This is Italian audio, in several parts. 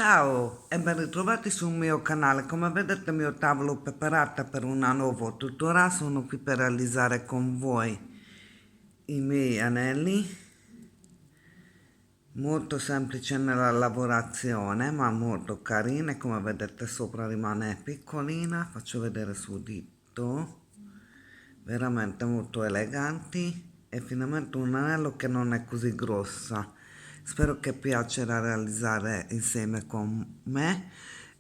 Ciao e ben ritrovati sul mio canale. Come vedete il mio tavolo preparato per un nuovo tutorial. Sono qui per realizzare con voi i miei anelli, molto semplice nella lavorazione ma molto carine. Come vedete sopra rimane piccolina, faccio vedere sul dito, veramente molto eleganti e finalmente un anello che non è così grossa. Spero che piacerà realizzare insieme con me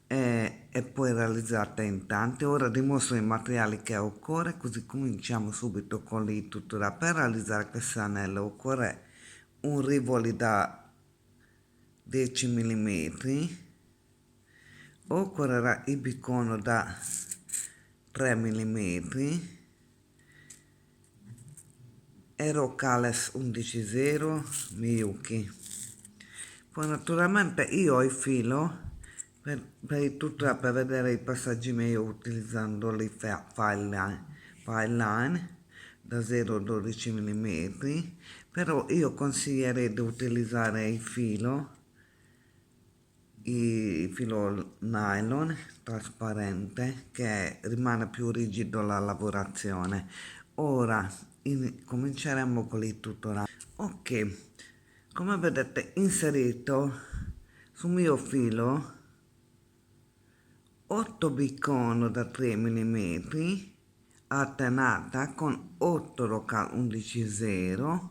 e poi realizzate in tanti. Ora dimostro i materiali che occorre, così cominciamo subito con il tutorial. Per realizzare questo anello occorre un rivoli da 10 mm, occorrerà il bicono da 3 mm e Rocales 11.0 Miyuki. Poi naturalmente io ho il filo per il tutorial, per vedere i passaggi miei utilizzando le file line da 0,12 mm, però io consiglierei di utilizzare il filo nylon trasparente, che rimane più rigido la lavorazione. Ora cominceremo con il tutorial. Ok, come vedete inserito sul mio filo 8 bicono da 3 mm alternata con 8 rocal 11.0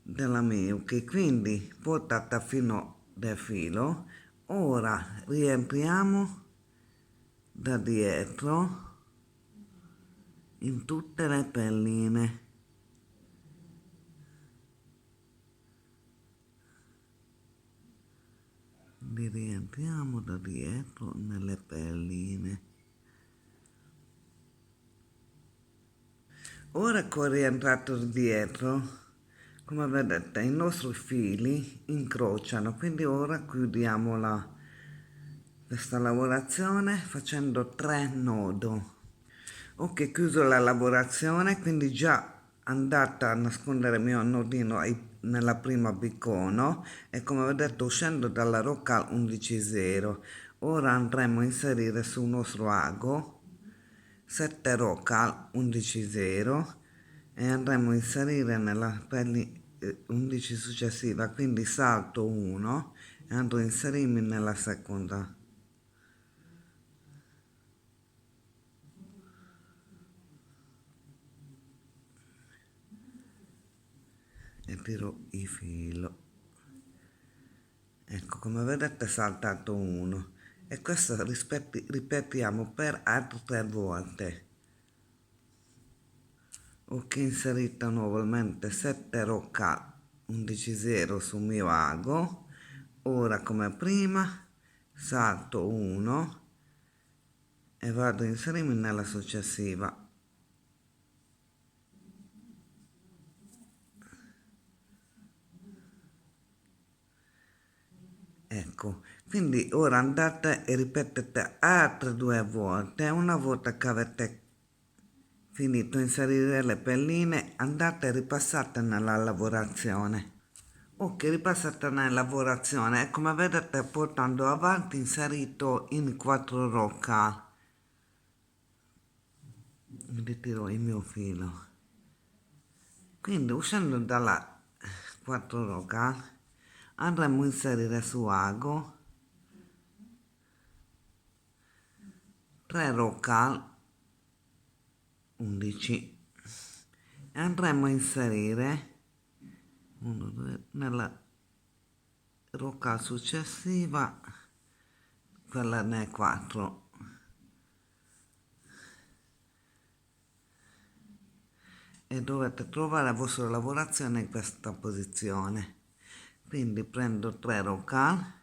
della Miyuki, quindi portata fino del filo. Ora rientriamo da dietro in tutte le pelline. Li rientriamo da dietro nelle pelline. Ora che ho rientrato dietro, come vedete i nostri fili incrociano, quindi ora chiudiamo questa lavorazione facendo 3 nodi. Ok, chiuso la lavorazione, quindi già andata a nascondere il mio nodino nella prima bicono, e come vedete uscendo dalla rocca 11.0. Ora andremo a inserire sul nostro ago 7 rocal 11.0 e andremo a inserire nella pelle 11 successiva, quindi salto 1 e andrò a inserirmi nella seconda. E tiro il filo. Ecco, come vedete è saltato 1 e questo ripetiamo per altre 3 volte. Ok, inserito nuovamente 7 rocca 11.0 sul mio ago. Ora come prima salto 1 e vado a inserirmi nella successiva. Ecco, quindi ora andate e ripetete altre 2 volte. Una volta che avete finito di inserire le pelline, andate e ripassate nella lavorazione. Ok, ripassate nella lavorazione e come vedete portando avanti inserito in 4 rocca. Ritiro il mio filo. Quindi uscendo dalla 4 rocca andremo a inserire su ago 3 rocca 11 e andremo a inserire 1, 2, nella rocca successiva, quella ne 4, e dovete trovare la vostra lavorazione in questa posizione. Quindi prendo 3 rocca,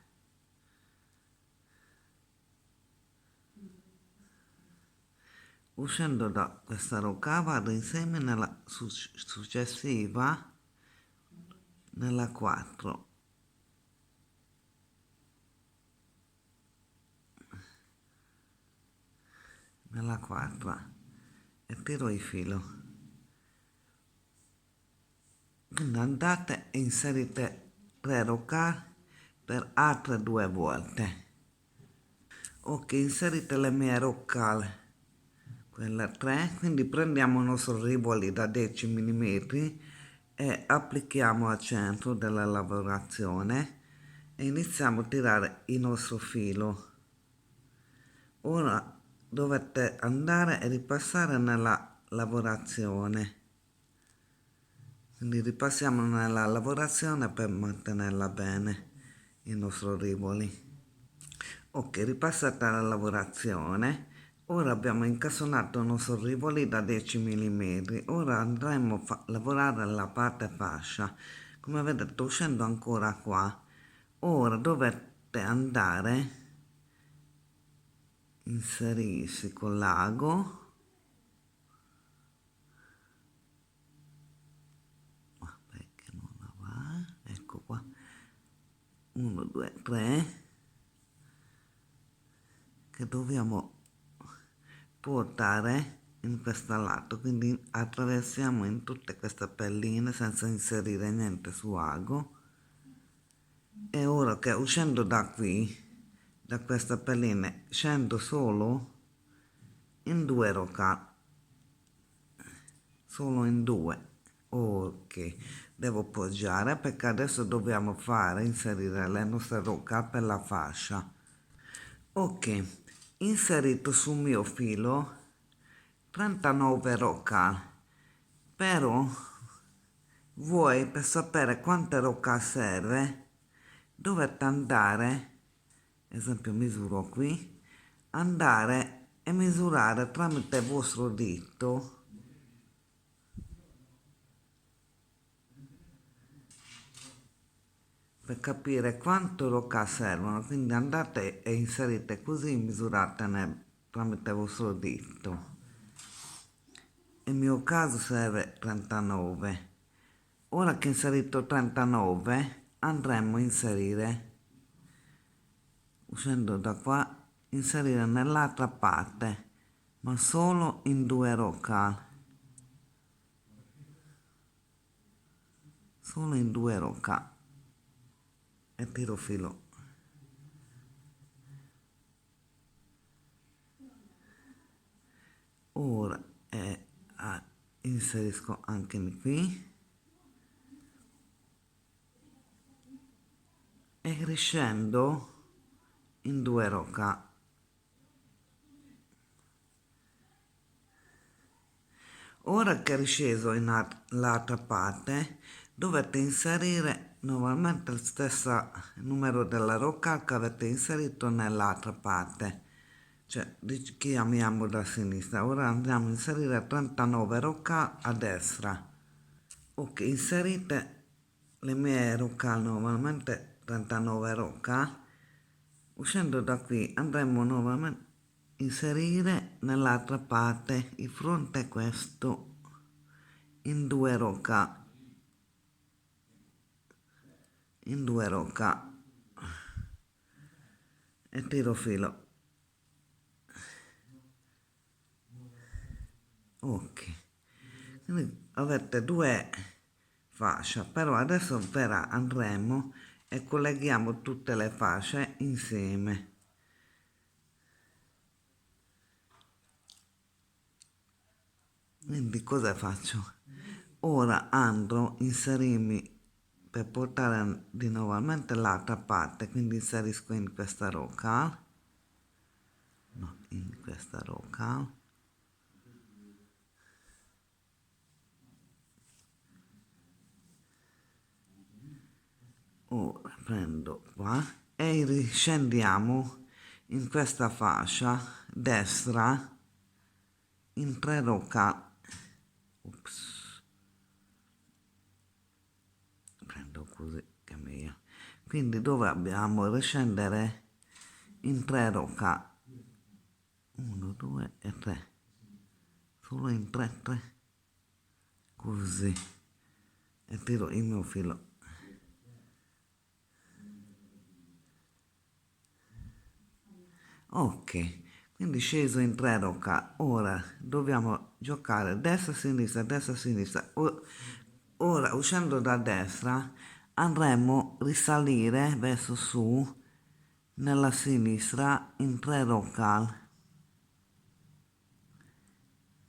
uscendo da questa rocca vado insieme nella successiva, nella 4, nella 4 e tiro il filo. Quindi andate e inserite 3 rocca per altre 2 volte. Ok, inserite le mie roccale, quella 3, quindi prendiamo il nostro rivoli da 10 mm e applichiamo al centro della lavorazione e iniziamo a tirare il nostro filo. Ora dovete andare e ripassare nella lavorazione, quindi ripassiamo nella lavorazione per mantenerla bene il nostro rivoli. Ok, ripassata la lavorazione, ora abbiamo incassonato il nostro rivoli da 10 mm, ora andremo a lavorare la parte fascia. Come vedete sto uscendo ancora qua, ora dovete andare, inserirsi con l'ago, perché non la va, ecco qua, 1, 2, 3, che dobbiamo portare in questo lato, quindi attraversiamo in tutte queste pelline senza inserire niente su ago. E ora che uscendo da qui, da questa pelline, scendo solo in 2 roca, solo in 2. Ok, devo poggiare perché adesso dobbiamo fare inserire le nostre roca per la fascia. Ok, inserito sul mio filo 39 roca, però voi per sapere quante roca serve dovete andare, esempio misuro qui, andare e misurare tramite il vostro dito per capire quanto roca servono, quindi andate e inserite così, misurate tramite il vostro dito. Nel mio caso serve 39. Ora che ho inserito 39 andremo a inserire, uscendo da qua, inserire nell'altra parte, ma solo in 2 roca, solo in 2 roca, e tiro filo. Ora inserisco anche qui e riscendo in 2 roca. Ora che è risceso l'altra parte, dovete inserire nuovamente il stesso numero della rocca che avete inserito nell'altra parte, cioè chiamiamo da sinistra. Ora andiamo a inserire 39 rocca a destra. Ok, inserite le mie rocca nuovamente 39 rocca. Uscendo da qui andremo nuovamente a inserire nell'altra parte, il fronte è questo, in 2 rocca, in 2 rocca e tiro filo. Ok, quindi avete 2 fasce, però adesso andremo e colleghiamo tutte le fasce insieme. Quindi cosa faccio? Ora andrò a inserirmi per portare di nuovamente l'altra parte, quindi inserisco in questa rocca, no, in questa rocca, ora prendo qua e riscendiamo in questa fascia destra in 3 rocca. Ups. Prendo così che è meglio. Quindi dove abbiamo riscendere in 3 rocca, 1, 2 e 3, solo in 3, 3, così, e tiro il mio filo. Ok, quindi sceso in 3 rocca, ora dobbiamo giocare destra sinistra, ora uscendo da destra andremo a risalire verso su nella sinistra in 3 rocali,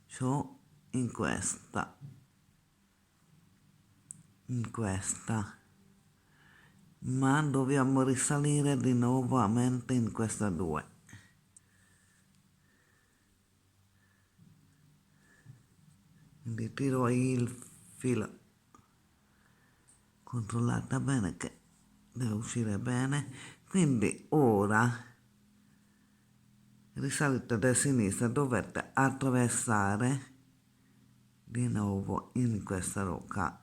cioè in questa, ma dobbiamo risalire di nuovamente in questa 2. Quindi tiro il filo, controllate bene che deve uscire bene. Quindi ora risalite da sinistra, dovete attraversare di nuovo in questa rocca.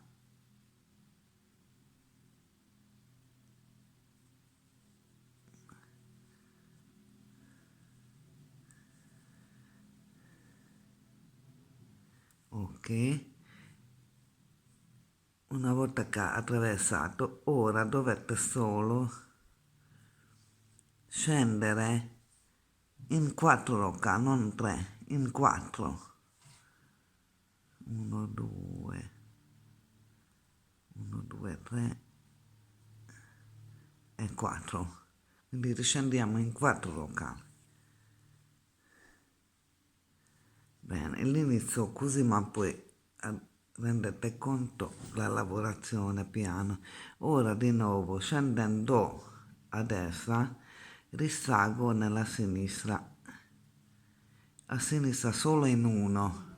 Ok, una volta che ha attraversato, ora dovete solo scendere in 4 rocca, non 3, in 4. 1, 2, 1, 2, 3 e 4. Quindi riscendiamo in 4 rocca. Bene, l'inizio così, ma poi rendete conto la lavorazione piano. Ora di nuovo scendendo a destra, risalgo nella sinistra, a sinistra solo in 1.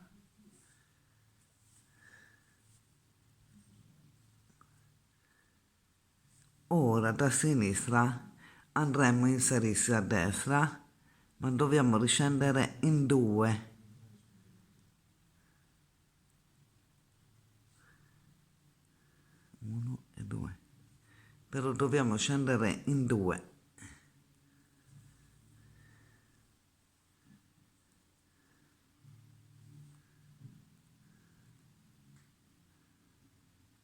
Ora da sinistra andremo a inserirsi a destra, ma dobbiamo riscendere in 2. 1 e 2. Però dobbiamo scendere in 2.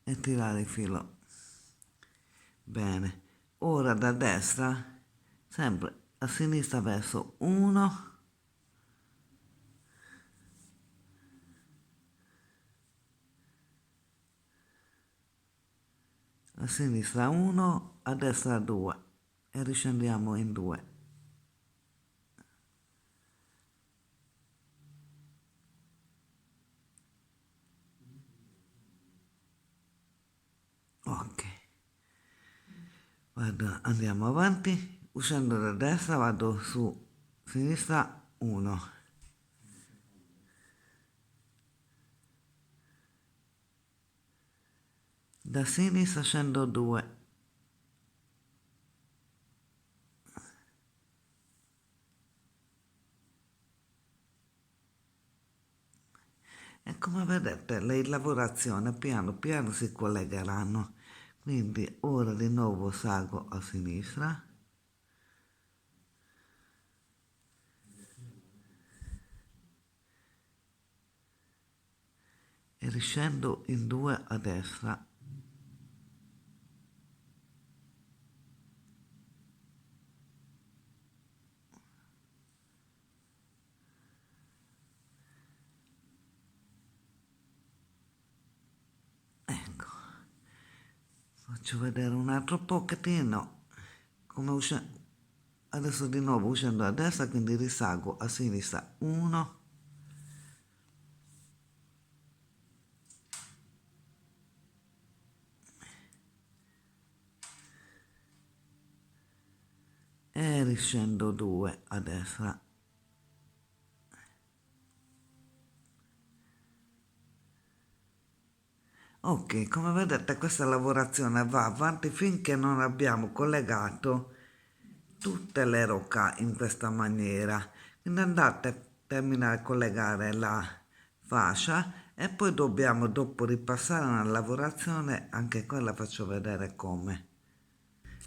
E tirare il filo. Bene, ora da destra, sempre a sinistra verso 1, a sinistra 1, a destra 2 e riscendiamo in 2. Ok, andiamo avanti, uscendo da destra vado su sinistra 1, da sinistra scendo 2, e come vedete le lavorazioni piano piano si collegheranno. Quindi ora di nuovo salgo a sinistra e riscendo in 2 a destra. Ecco, faccio vedere un altro pochettino come adesso di nuovo uscendo a destra, quindi risalgo a sinistra 1, e riscendo 2 a destra. Ok, come vedete questa lavorazione va avanti finché non abbiamo collegato tutte le rocce in questa maniera. Quindi andate a terminare di collegare la fascia e poi dobbiamo dopo ripassare una lavorazione, anche quella faccio vedere come.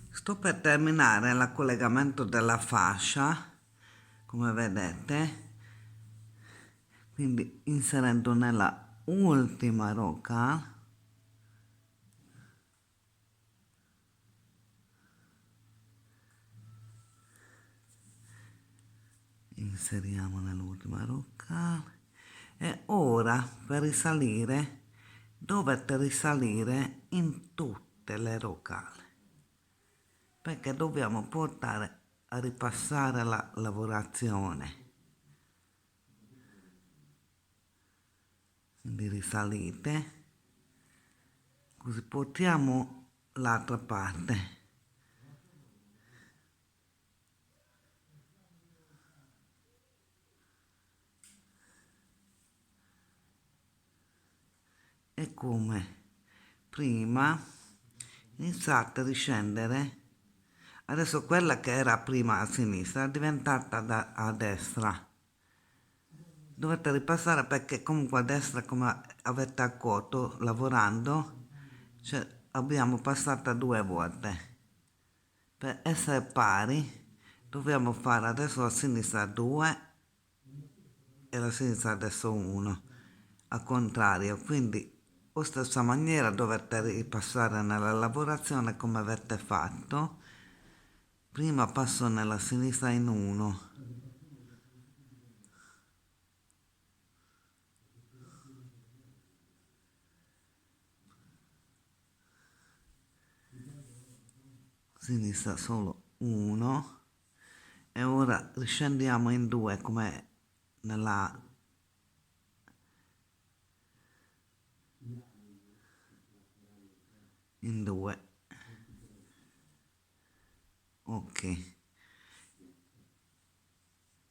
Sto per terminare il collegamento della fascia, come vedete, quindi inserendo nella ultima rocca, inseriamo nell'ultima rocca e ora per risalire dovete risalire in tutte telerocale, perché dobbiamo portare a ripassare la lavorazione. Quindi risalite, così portiamo l'altra parte. E come prima iniziate a riscendere. Adesso quella che era prima a sinistra è diventata a destra. Dovete ripassare perché comunque a destra, come avete accorto lavorando, cioè abbiamo passata 2 volte. Per essere pari dobbiamo fare adesso a sinistra 2 e a sinistra adesso 1, al contrario. Quindi o stessa maniera dovete ripassare nella lavorazione come avete fatto. Prima passo nella sinistra in 1, sinistra solo 1, e ora riscendiamo in 2 come nella in 2. Ok,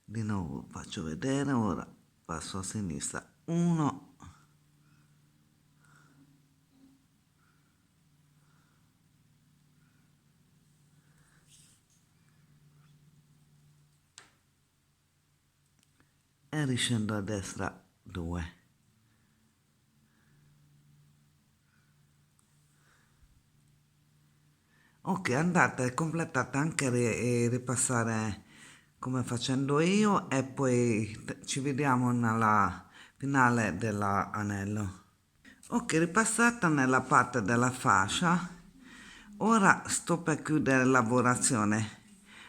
di nuovo faccio vedere. Ora passo a sinistra 1, e riscendo a destra 2. Ok, andate, completate anche ripassare come facendo io, e poi ci vediamo nella finale dell'anello. Ok, ripassata nella parte della fascia. Ora sto per chiudere la lavorazione,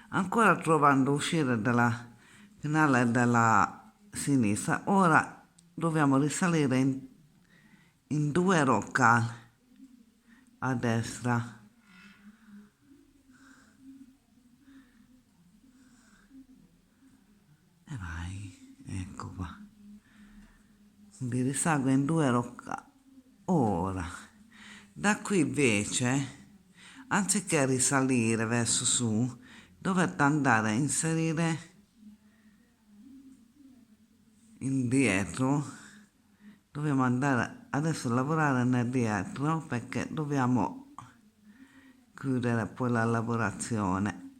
ancora trovando uscire dalla finale della sinistra. Ora dobbiamo risalire in 2 rocca a destra. E vai, ecco qua. Vi risalgo in 2 rocca. Ora, da qui invece, anziché risalire verso su, dovete andare a inserire indietro. Dobbiamo andare adesso a lavorare nel dietro perché dobbiamo chiudere poi la lavorazione.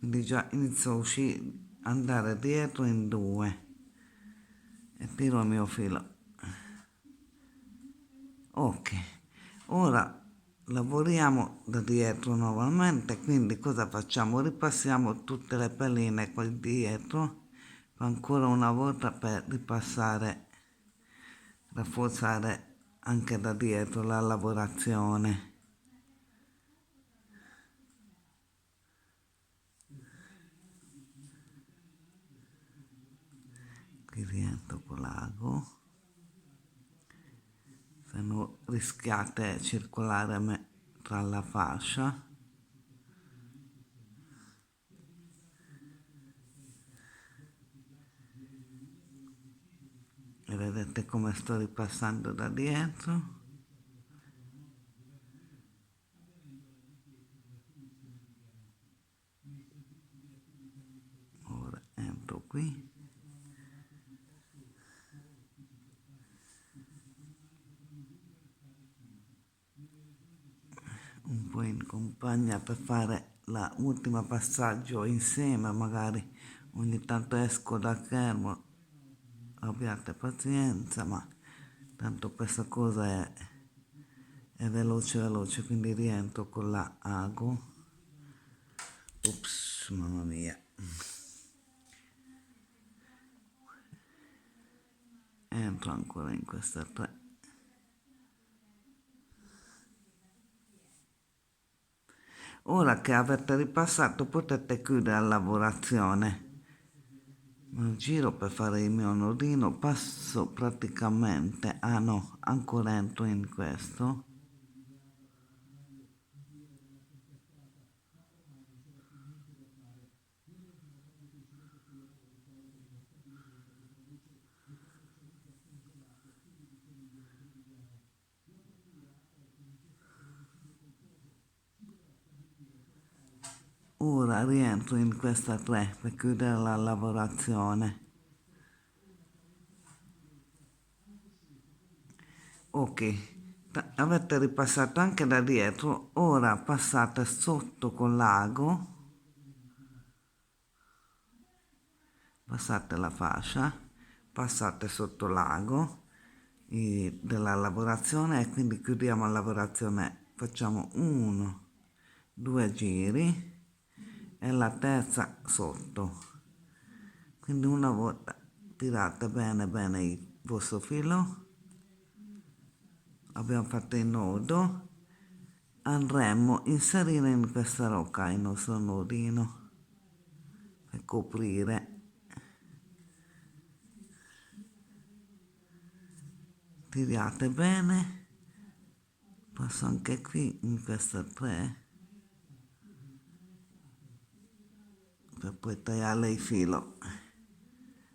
Quindi già inizio a uscire, andare dietro in 2 e tiro il mio filo. Ok, ora lavoriamo da dietro nuovamente. Quindi cosa facciamo? Ripassiamo tutte le pelline qua dietro ancora una volta per ripassare, rafforzare anche da dietro la lavorazione. Qui rientro con l'ago, se no rischiate circolare tra la fascia. E vedete come sto ripassando da dietro. Ora entro qui. Un po' in compagnia per fare l'ultimo passaggio insieme. Magari ogni tanto esco da schermo, abbiate pazienza, ma tanto questa cosa è veloce, quindi rientro con la ago. Ops, mamma mia. Entro ancora in questa 3. Ora che avete ripassato potete chiudere la lavorazione. Giro per fare il mio nodino, passo praticamente, ah no, ancora entro in questo. ora rientro in questa 3 per chiudere la lavorazione. Ok, avete ripassato anche da dietro, ora passate sotto con l'ago, passate la fascia, passate sotto l'ago della lavorazione e quindi chiudiamo la lavorazione, facciamo 1, 2 giri e la terza sotto, quindi una volta tirate bene bene il vostro filo, abbiamo fatto il nodo, andremo a inserire in questa rocca il nostro nodino per coprire, tirate bene, passo anche qui in questa 3 per poi tagliare il filo.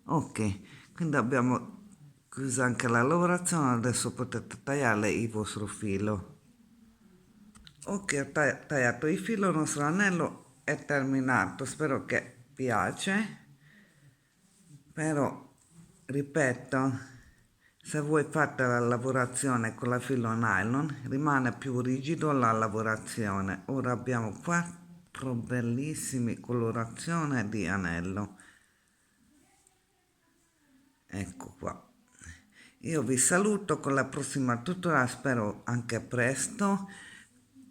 Ok, quindi abbiamo chiuso anche la lavorazione, adesso potete tagliare il vostro filo. Ok, ho tagliato il filo, il nostro anello è terminato, spero che piace, però ripeto, se voi fate la lavorazione con la filo nylon rimane più rigido la lavorazione. Ora abbiamo 4 bellissime colorazioni di anello, ecco qua. Io vi saluto con la prossima tutorial, spero anche presto.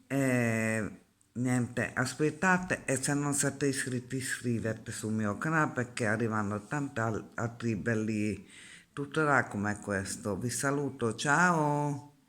Niente, aspettate e se non siete iscritti iscrivetevi sul mio canale perché arrivano tanti altri belli tutorial come questo. Vi saluto, ciao!